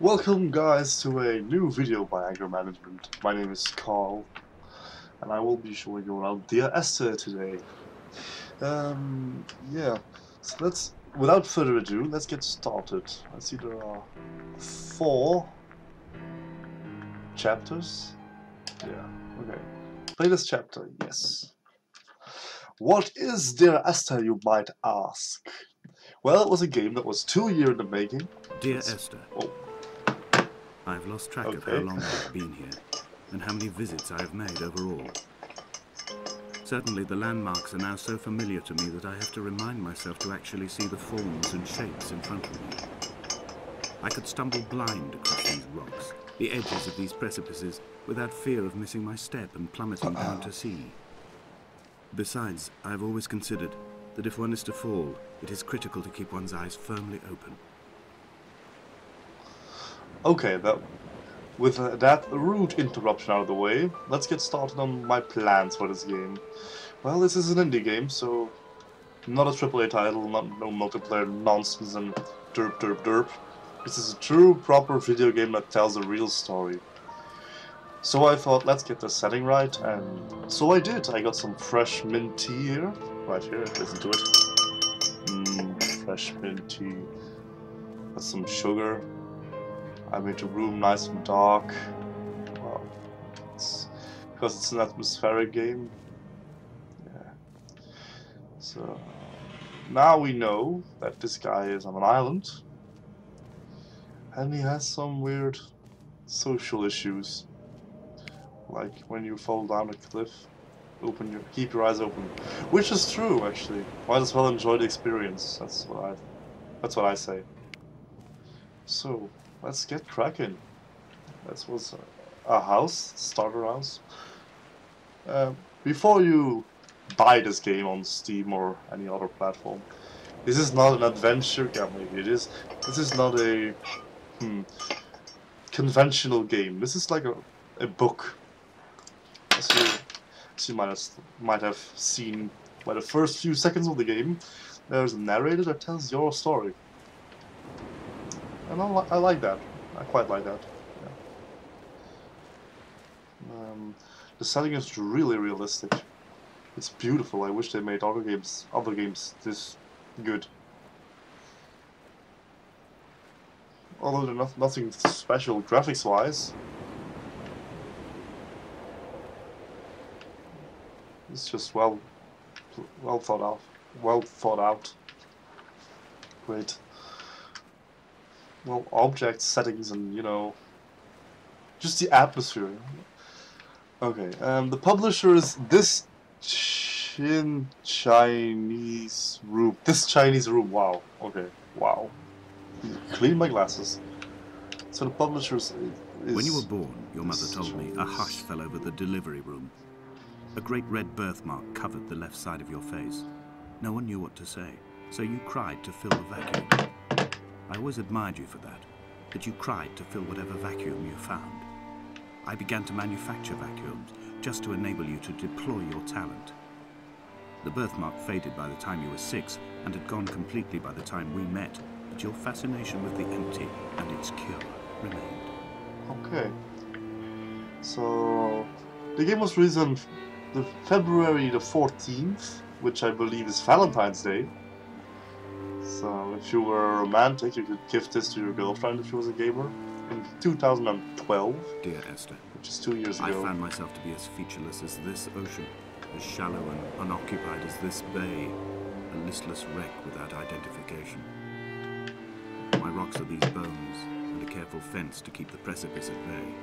Welcome guys to a new video by Anger Management. My name is Carl and I will be showing you around Dear Esther today. Yeah, so without further ado, let's get started. I see there are 4 chapters. Yeah, okay. Play this chapter, yes. What is Dear Esther, you might ask? Well, it was a game that was 2 years in the making. Dear Esther, oh. I've lost track of how Okay. long I've been here, and how many visits I have made overall. Certainly the landmarks are now so familiar to me that I have to remind myself to actually see the forms and shapes in front of me. I could stumble blind across these rocks, the edges of these precipices, without fear of missing my step and plummeting down to sea. Besides, I have always considered that if one is to fall, it is critical to keep one's eyes firmly open. Okay, with that rude interruption out of the way, let's get started on my plans for this game. Well, this is an indie game, so not a AAA title, no multiplayer nonsense and derp derp derp. This is a true, proper video game that tells a real story. So I thought, let's get the setting right, and so I did. I got some fresh mint tea here, right here, listen to it. Fresh mint tea. Got some sugar. I made the room nice and dark. Well, because it's an atmospheric game. Yeah. So now we know that this guy is on an island, and he has some weird social issues, like when you fall down a cliff, keep your eyes open, which is true actually. Might as well enjoy the experience. That's what I say. So let's get cracking. That was a house, starter house. Before you buy this game on Steam or any other platform, this is not an adventure game. Maybe it is. This is not a conventional game. This is like a book. As you might have seen by the first few seconds of the game, there's a narrator that tells your story. And I like that. I quite like that. Yeah. The setting is really realistic. It's beautiful. I wish they made other games this good. Although they're nothing special graphics-wise. It's just well thought out. Great. Well, objects, settings, and just the atmosphere. Okay, the publisher is this Chinese room. This Chinese room. Wow. Okay. Wow. Clean my glasses. So the publisher is. When you were born, your mother told me a hush fell over the delivery room. A great red birthmark covered the left side of your face. No one knew what to say, so you cried to fill the vacuum. I always admired you for that you cried to fill whatever vacuum you found. I began to manufacture vacuums, just to enable you to deploy your talent. The birthmark faded by the time you were 6, and had gone completely by the time we met, but your fascination with the empty and its cure remained. Okay. So the game was released on February the 14th, which I believe is Valentine's Day. So if you were romantic, you could give this to your girlfriend if she was a gamer. In 2012. Dear Esther, which is 2 years ago. I found myself to be as featureless as this ocean, as shallow and unoccupied as this bay, a listless wreck without identification. My rocks are these bones, and a careful fence to keep the precipice at bay.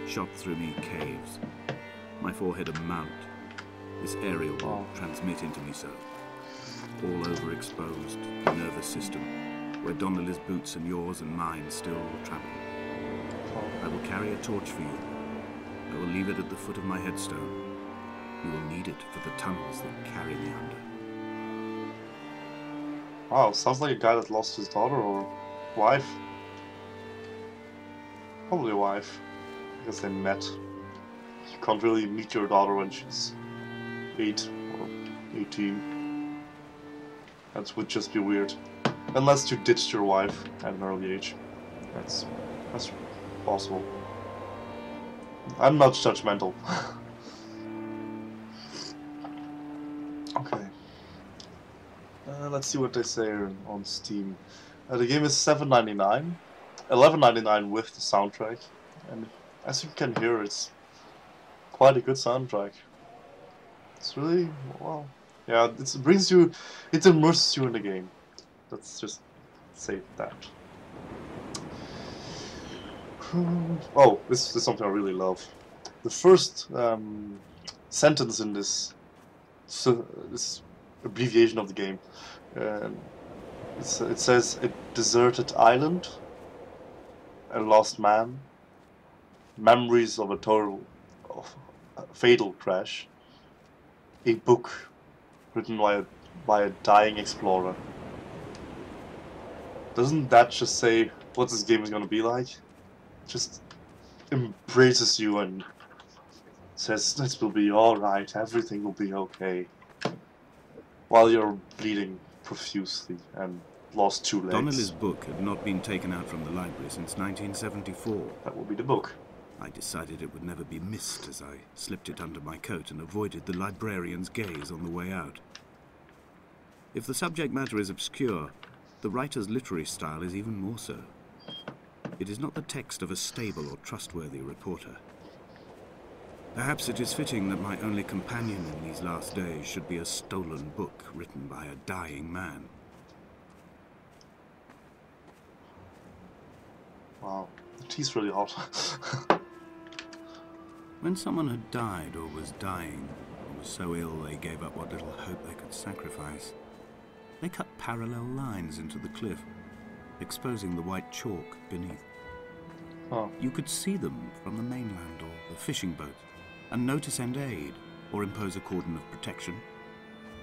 Shot through me caves, my forehead a mount. This aerial will transmit into me so. All overexposed, the nervous system, where Donnelly's boots and yours and mine still travel. I will carry a torch for you. I will leave it at the foot of my headstone. You will need it for the tunnels that carry me under. Wow, sounds like a guy that lost his daughter or wife. Probably wife, because they met. You can't really meet your daughter when she's 8 or 18. That would just be weird. Unless you ditched your wife at an early age. That's That's possible. I'm not judgmental. Okay. Let's see what they say on Steam. The game is $7.99, $11.99 with the soundtrack, and as you can hear, it's quite a good soundtrack. It's really, well, yeah, it brings you, it immerses you in the game. Let's just say that. Oh, this is something I really love. The first sentence in this abbreviation of the game, it says a deserted island, a lost man, memories of a fatal crash, a book written by a dying explorer. Doesn't that just say what this game is gonna be like? Just embraces you and says this will be alright, everything will be okay. While you're bleeding profusely and lost 2 legs. Donnelly's book had not been taken out from the library since 1974. That will be the book. I decided it would never be missed as I slipped it under my coat and avoided the librarian's gaze on the way out. If the subject matter is obscure, the writer's literary style is even more so. It is not the text of a stable or trustworthy reporter. Perhaps it is fitting that my only companion in these last days should be a stolen book written by a dying man. Wow, the tea's really hot. When someone had died or was dying, or was so ill they gave up what little hope they could sacrifice, they cut parallel lines into the cliff, exposing the white chalk beneath. Oh. You could see them from the mainland or the fishing boat, and know to send aid or impose a cordon of protection,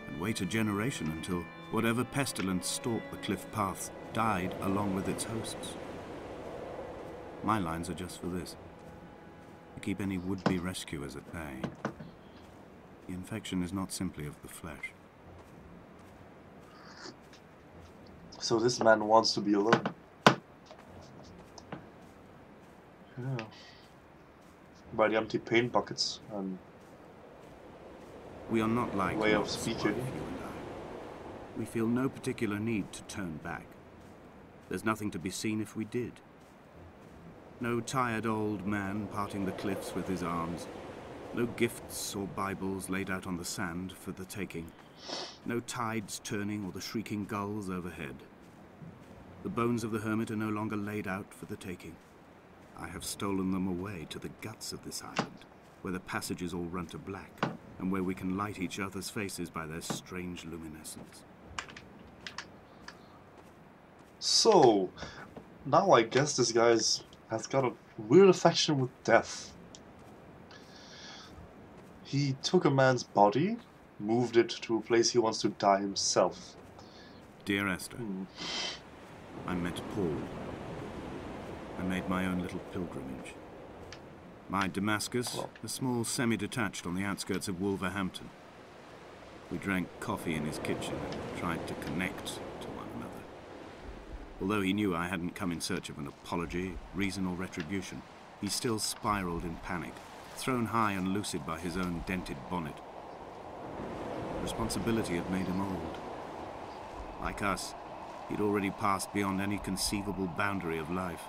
and wait a generation until whatever pestilence stalked the cliff paths died along with its hosts. My lines are just for this, to keep any would-be rescuers at bay. The infection is not simply of the flesh. So this man wants to be alone. Yeah. By the empty paint buckets and we are not like way of Lot's speaking. wife, you and I. We feel no particular need to turn back. There's nothing to be seen if we did. No tired old man parting the cliffs with his arms. No gifts or Bibles laid out on the sand for the taking. No tides turning or the shrieking gulls overhead. The bones of the hermit are no longer laid out for the taking. I have stolen them away to the guts of this island, where the passages all run to black, and where we can light each other's faces by their strange luminescence. So, now I guess this guy has got a weird affection with death. He took a man's body, moved it to a place he wants to die himself. Dear Esther, I met Paul. I made my own little pilgrimage. My Damascus, a small semi-detached on the outskirts of Wolverhampton. We drank coffee in his kitchen and tried to connect to one another. Although he knew I hadn't come in search of an apology, reason or retribution, he still spiraled in panic, thrown high and lucid by his own dented bonnet. Responsibility had made him old. Like us, he'd already passed beyond any conceivable boundary of life.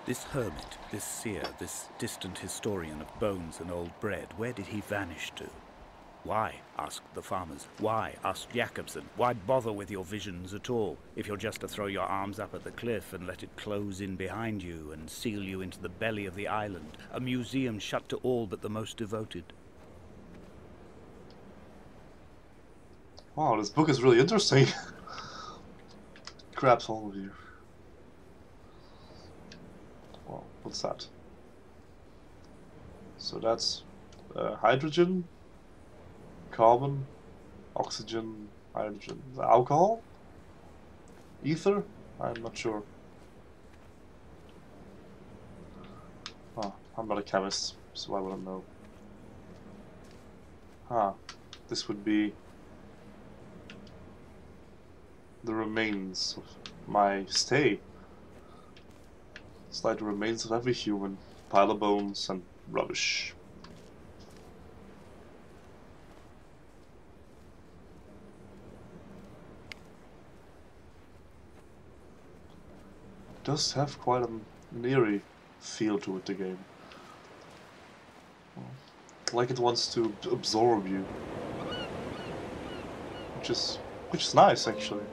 This hermit, this seer, this distant historian of bones and old bread, where did he vanish to? Why, asked the farmers. Why, asked Jacobson. Why bother with your visions at all, if you're just to throw your arms up at the cliff and let it close in behind you and seal you into the belly of the island, a museum shut to all but the most devoted? Wow, this book is really interesting. Grabs all of you. Wow, what's that? So that's hydrogen, carbon, oxygen, hydrogen, alcohol, ether. I'm not sure. Oh, I'm not a chemist, so I wouldn't know. This would be the remains of my stay. It's like the remains of every human. Pile of bones and rubbish. It does have quite an eerie feel to it, the game. Like it wants to absorb you. Which is nice, actually.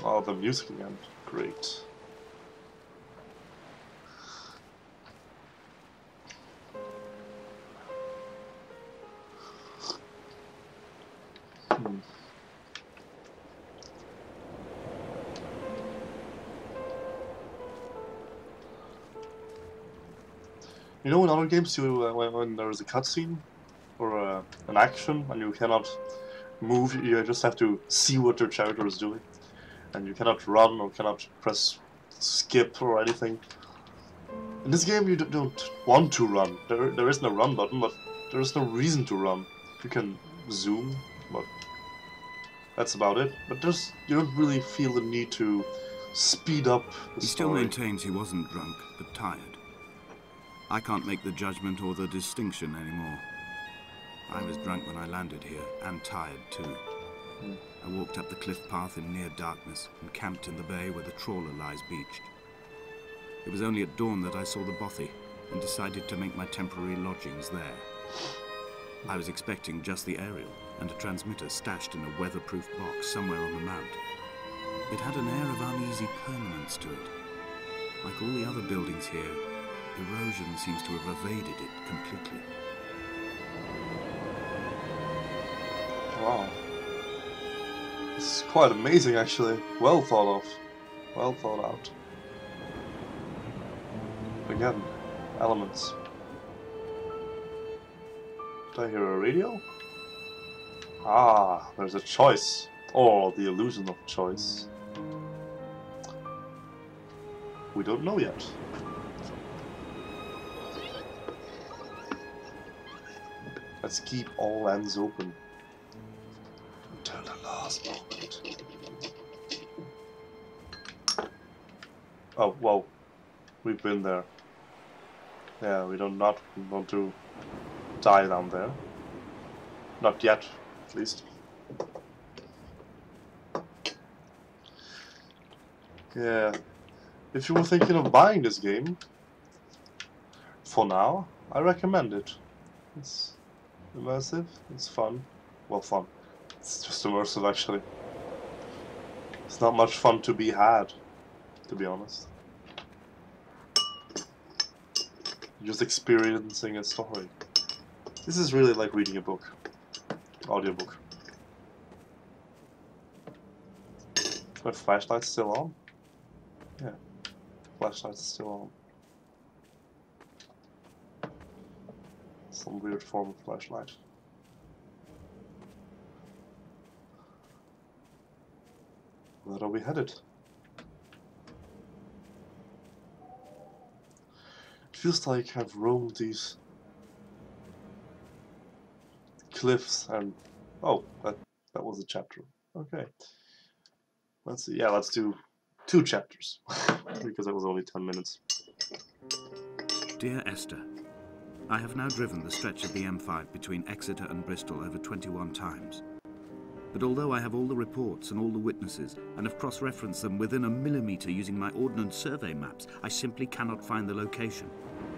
Oh, the music again. Great. You know, in other games, you when there is a cutscene or an action and you cannot move, you just have to see what your character is doing, and you cannot run or cannot press skip or anything. In this game, you don't want to run. There is no run button, but there is no reason to run. You can zoom, but that's about it. But you don't really feel the need to speed up the He still story. maintains he wasn't drunk, but tired. I can't make the judgment or the distinction anymore. I was drunk when I landed here, and tired too. I walked up the cliff path in near darkness and camped in the bay where the trawler lies beached. It was only at dawn that I saw the bothy and decided to make my temporary lodgings there. I was expecting just the aerial and a transmitter stashed in a weatherproof box somewhere on the mount. It had an air of uneasy permanence to it. Like all the other buildings here, erosion seems to have evaded it completely. Wow. This is quite amazing, actually. Well thought of. Well thought out. Again, elements. Did I hear a radio? Ah, there's a choice. Or the illusion of choice. We don't know yet. Let's keep all ends open. Until the last moment. Oh, well. We've been there. Yeah, we don't not want to die down there. Not yet, at least. Yeah. If you were thinking of buying this game, for now, I recommend it. It's immersive, it's fun. Well, fun. It's just immersive, actually. It's not much fun to be had, to be honest. You're just experiencing a story. This is really like reading a book. Audiobook. Is my flashlight still on? Yeah. Flashlight's still on. Some weird form of flashlight. Where are we headed? It feels like I've roamed these cliffs and... Oh, that was a chapter. Okay. Let's see. Yeah, let's do 2 chapters. Because that was only 10 minutes. Dear Esther, I have now driven the stretch of the M5 between Exeter and Bristol over 21 times. But although I have all the reports and all the witnesses, and have cross-referenced them within a millimetre using my Ordnance Survey maps, I simply cannot find the location.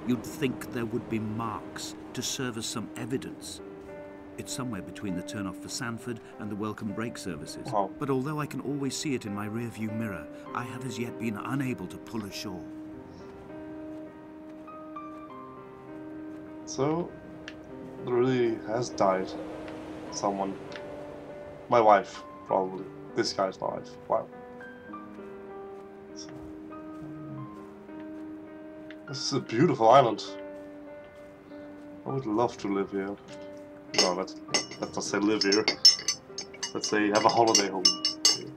You'd think there would be marks to serve as some evidence. It's somewhere between the turn-off for Sanford and the welcome brake services. Wow. But although I can always see it in my rear-view mirror, I have as yet been unable to pull ashore. So, there really has died someone. My wife, probably. This guy's wife. Wow. So, this is a beautiful island. I would love to live here. No, let's not say live here. Let's say have a holiday home here.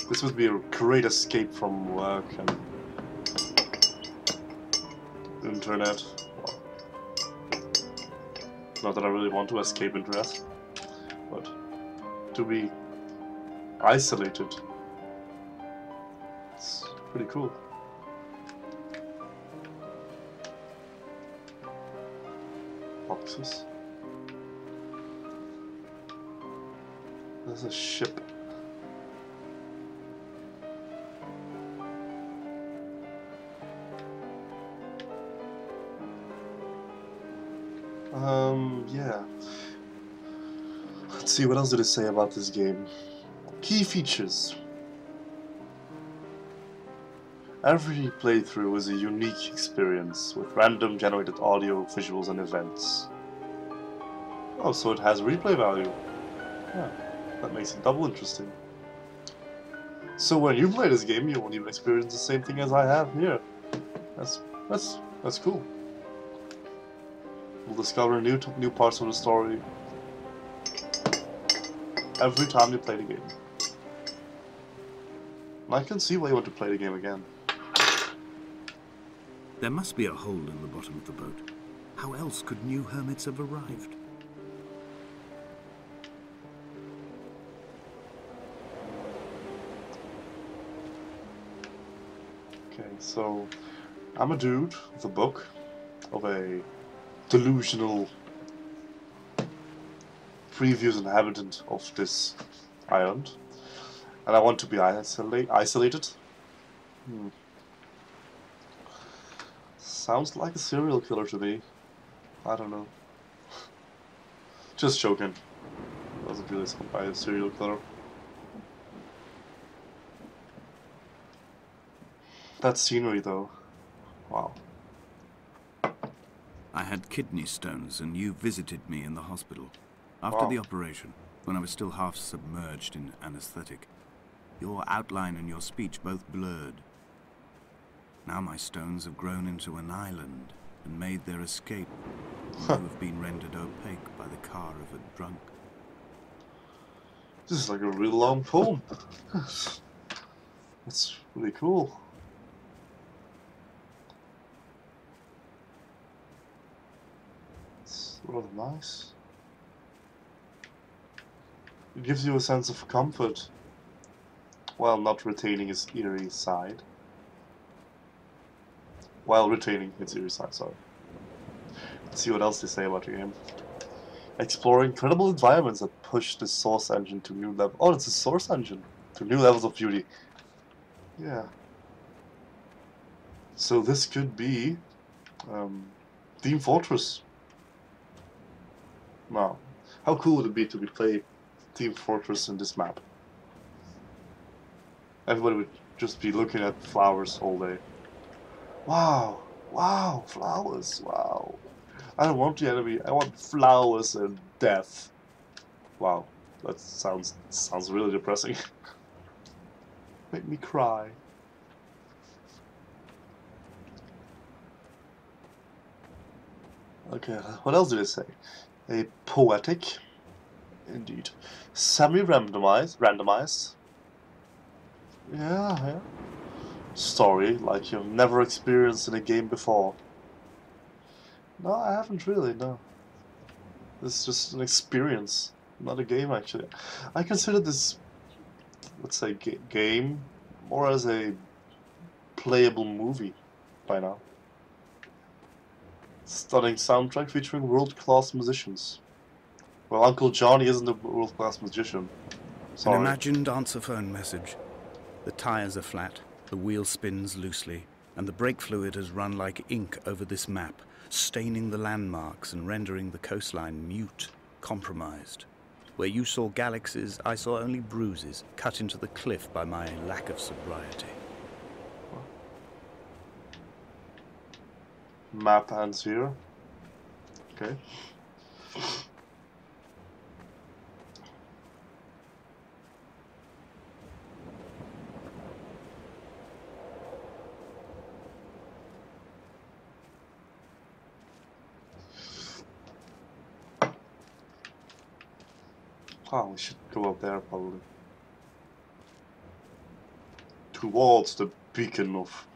This would be a great escape from work and internet. Not that I really want to escape internet, but to be Isolated. It's pretty cool. Boxes. There's a ship. Yeah. Let's see, what else did it say about this game? Key features. Every playthrough is a unique experience, with random generated audio, visuals, and events. Oh, so it has replay value. Yeah, that makes it double interesting. So when you play this game, you won't even experience the same thing as I have here. That's cool. We'll discover new parts of the story every time you play the game. And I can see why you want to play the game again. There must be a hole in the bottom of the boat. How else could new hermits have arrived? Okay, so I'm a dude with a book of a delusional previous inhabitant of this island, and I want to be isolated. Sounds like a serial killer to me. I don't know. Just joking. Doesn't really sound like a serial killer. That scenery though. Wow. I had kidney stones and you visited me in the hospital. After Wow. the operation, when I was still half submerged in anesthetic. Your outline and your speech both blurred. Now my stones have grown into an island and made their escape. You have been rendered opaque by the car of a drunk. This is like a real long poem. That's really cool. It's rather nice. It gives you a sense of comfort, while not retaining its eerie side. While retaining its eerie side, sorry. Let's see what else they say about the game. Explore incredible environments that push the source engine to new levels. Oh, it's a source engine to new levels of beauty. Yeah. So this could be Team Fortress. Wow. How cool would it be to play Team Fortress in this map? Everybody would just be looking at flowers all day. Wow. Wow. Flowers. Wow. I don't want the enemy. I want flowers and death. Wow. That sounds really depressing. Make me cry. Okay, what else did it say? A poetic, indeed, randomized. Yeah. Story like you've never experienced in a game before. No, I haven't really, no. It's just an experience, not a game actually. I consider this, let's say, game more as a playable movie by now. Stunning soundtrack featuring world-class musicians. Well, Uncle Johnny isn't a world-class musician. Sorry. An imagined answer phone message. The tires are flat, the wheel spins loosely, and the brake fluid has run like ink over this map, staining the landmarks and rendering the coastline mute, compromised. Where you saw galaxies, I saw only bruises cut into the cliff by my lack of sobriety. Map ends here. Okay. Oh, we should go up there probably. Towards the beacon of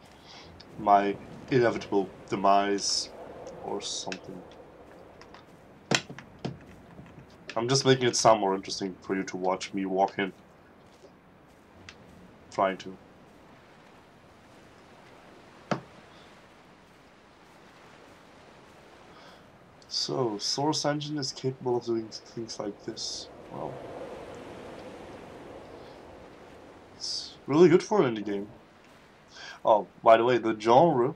my inevitable demise or something. I'm just making it sound more interesting for you to watch me walk in. trying to. So, Source Engine is capable of doing things like this. Well, it's really good for an indie game. Oh, by the way, the genre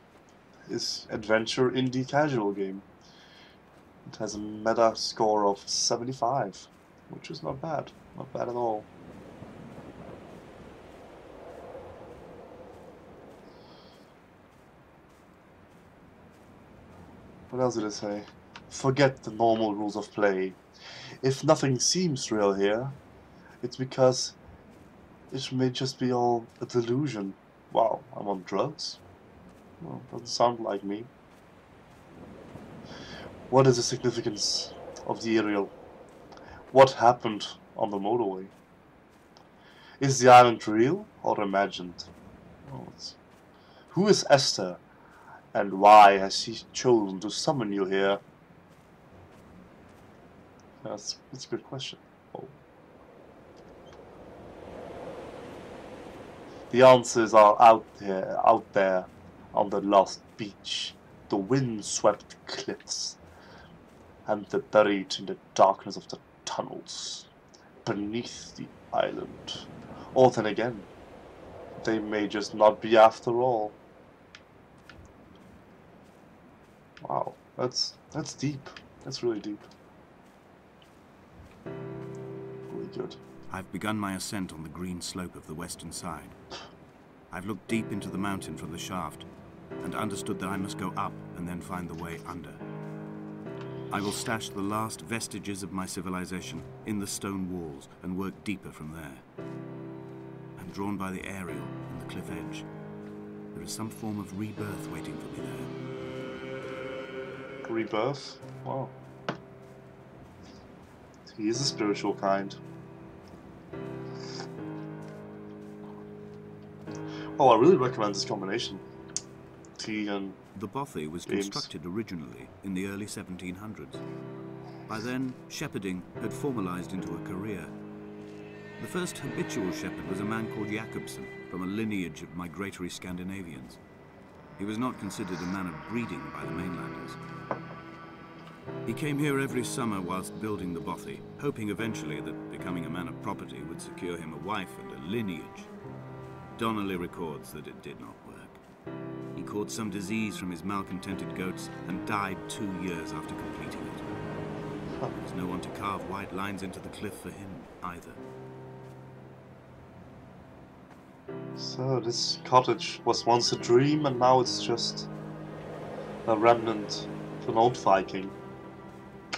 is adventure indie casual game. It has a meta score of 75, which is not bad. Not bad at all. What else did I say? Forget the normal rules of play. If nothing seems real here, it's because it may just be all a delusion. Wow, I'm on drugs? Well, doesn't sound like me. What is the significance of the aerial? What happened on the motorway? Is the island real or imagined? Oh, who is Esther, and why has she chosen to summon you here? That's a good question. Oh. The answers are out there on the lost beach, the wind-swept cliffs, and they're buried in the darkness of the tunnels beneath the island. Or then again, they may just not be after all. Wow, that's deep. That's really deep. Really good. I've begun my ascent on the green slope of the western side. I've looked deep into the mountain from the shaft, and understood that I must go up and then find the way under. I will stash the last vestiges of my civilization in the stone walls and work deeper from there. I'm drawn by the aerial and the cliff edge. There is some form of rebirth waiting for me there. Rebirth? Wow. He is a spiritual kind. Oh, I really recommend this combination. Tea and The bothy was games. constructed originally in the early 1700s. By then, shepherding had formalized into a career. The first habitual shepherd was a man called Jakobsen, from a lineage of migratory Scandinavians. He was not considered a man of breeding by the mainlanders. He came here every summer whilst building the bothy, hoping eventually that becoming a man of property would secure him a wife and a lineage. Donnelly records that it did not work. He caught some disease from his malcontented goats and died 2 years after completing it. There was no one to carve white lines into the cliff for him either. So this cottage was once a dream, and now it's just a remnant of an old Viking.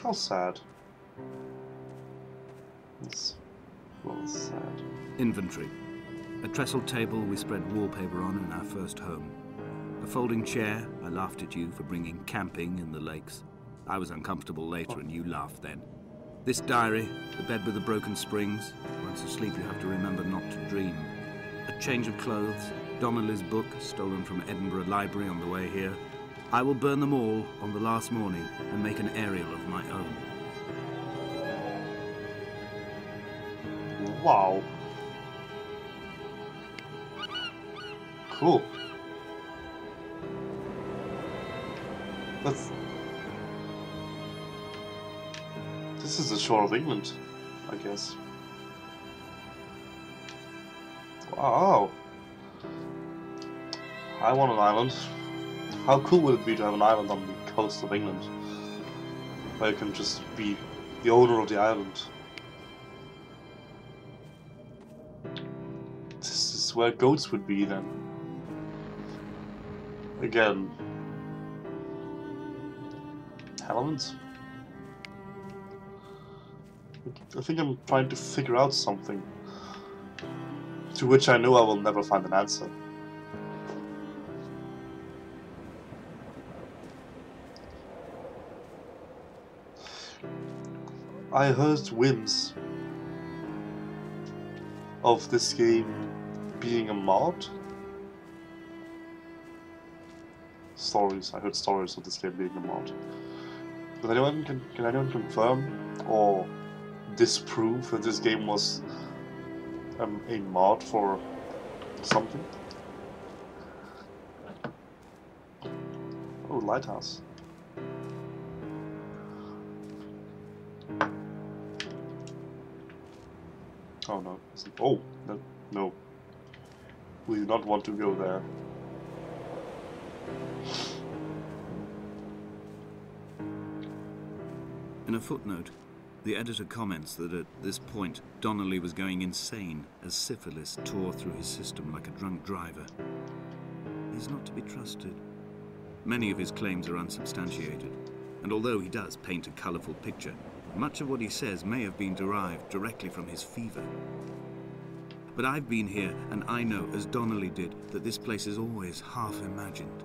How sad. It's well sad. Inventory. A trestle table we spread wallpaper on in our first home. A folding chair. I laughed at you for bringing camping in the lakes. I was uncomfortable later and you laughed then. This diary, the bed with the broken springs. Once asleep you have to remember not to dream. A change of clothes. Donnelly's book, stolen from Edinburgh Library on the way here. I will burn them all on the last morning and make an aerial of my own. Wow. Cool. This is the shore of England, I guess. Wow. I want an island. How cool would it be to have an island on the coast of England, where you can just be the owner of the island? This is where goats would be then. Again. Helens? I think I'm trying to figure out something, to which I know I will never find an answer. I heard whims of this game being a mod. I heard stories of this game being a mod. Can anyone confirm or disprove that this game was a mod for something. Oh, lighthouse. Oh no. Oh, no. No. We do not want to go there. In a footnote, the editor comments that at this point, Donnelly was going insane as syphilis tore through his system like a drunk driver. He's not to be trusted. Many of his claims are unsubstantiated, and although he does paint a colourful picture, much of what he says may have been derived directly from his fever. But I've been here, and I know, as Donnelly did, that this place is always half imagined.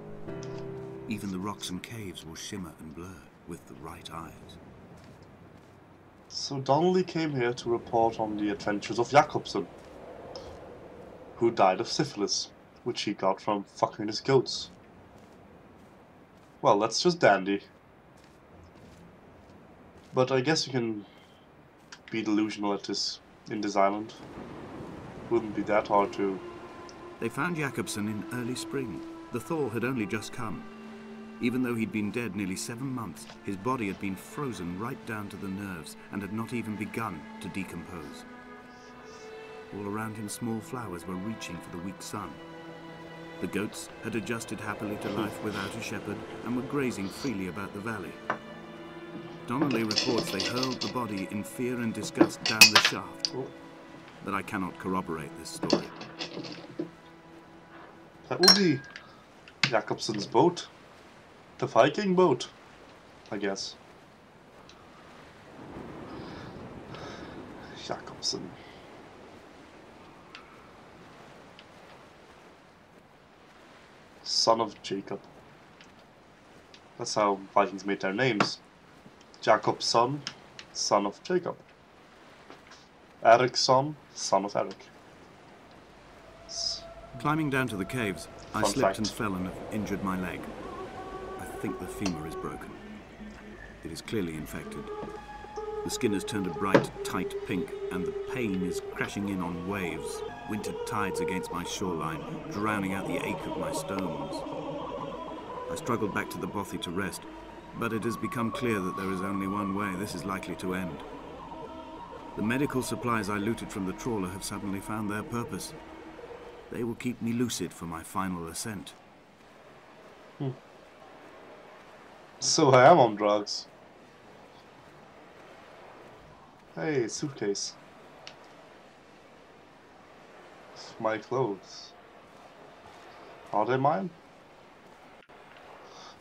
Even the rocks and caves will shimmer and blur with the right eyes. So Donnelly came here to report on the adventures of Jakobsen, who died of syphilis, which he got from fucking his goats. Well, that's just dandy. But I guess you can be delusional in this island. Wouldn't be that hard to... They found Jakobsen in early spring. The thaw had only just come. Even though he'd been dead nearly 7 months, his body had been frozen right down to the nerves and had not even begun to decompose. All around him, small flowers were reaching for the weak sun. The goats had adjusted happily to life without a shepherd and were grazing freely about the valley. Donnelly reports they hurled the body in fear and disgust down the shaft. But I cannot corroborate this story. That would be Jakobsen's boat. The Viking boat, I guess. Jakobsen. Son of Jacob. That's how Vikings made their names. Jakobson, son of Jacob. Eriksson, son of Eric. Climbing down to the caves, I Fun slipped fact. and fell and have injured my leg. I think the femur is broken. It is clearly infected. The skin has turned a bright, tight pink, and the pain is crashing in on waves, winter tides against my shoreline, drowning out the ache of my stones. I struggled back to the bothy to rest, but it has become clear that there is only one way this is likely to end. The medical supplies I looted from the trawler have suddenly found their purpose. They will keep me lucid for my final ascent. So I am on drugs. Hey, suitcase. My clothes. Are they mine?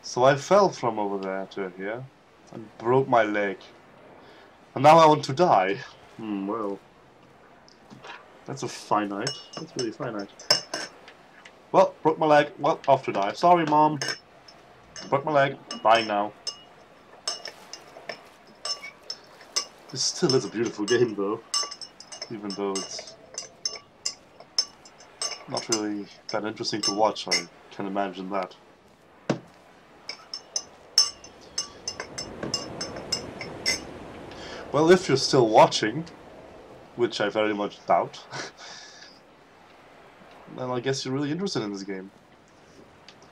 So I fell from over there to here and broke my leg. And now I want to die. Well. That's a finite. That's really finite. Well, broke my leg. Well, off to die. Sorry, Mom. Broke my leg. Dying now. This still is a beautiful game, though. Even though it's not really that interesting to watch, I can imagine that. Well, if you're still watching, which I very much doubt, then I guess you're really interested in this game.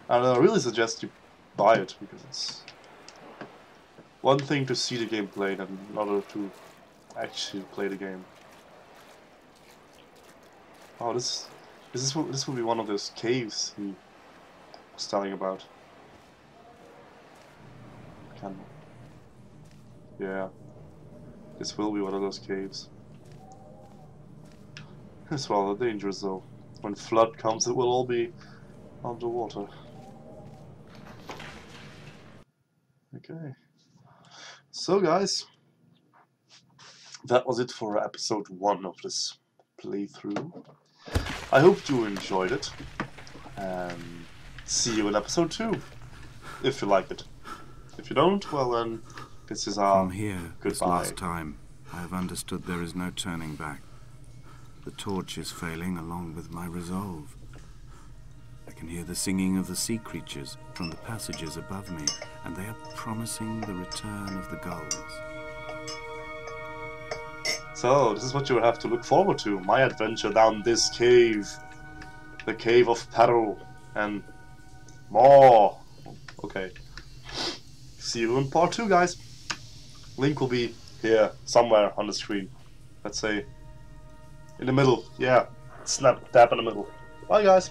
And I really suggest you buy it, because it's one thing to see the game played and another to actually play the game. Oh, this will be one of those caves he was telling about. Yeah, this will be one of those caves. It's rather dangerous though. When flood comes, it will all be underwater. Okay. So guys, that was it for episode 1 of this playthrough. I hope you enjoyed it, and see you in episode 2, if you like it. If you don't, well then, this is our From here, this goodbye. last time, I have understood there is no turning back. The torch is failing along with my resolve. I can hear the singing of the sea creatures from the passages above me, and they are promising the return of the gulls. So, this is what you will have to look forward to, my adventure down this cave. the Cave of Peril, and more. Okay. See you in part 2, guys. Link will be here, somewhere on the screen. Let's say in the middle. Yeah, snap, tap in the middle. Bye, guys.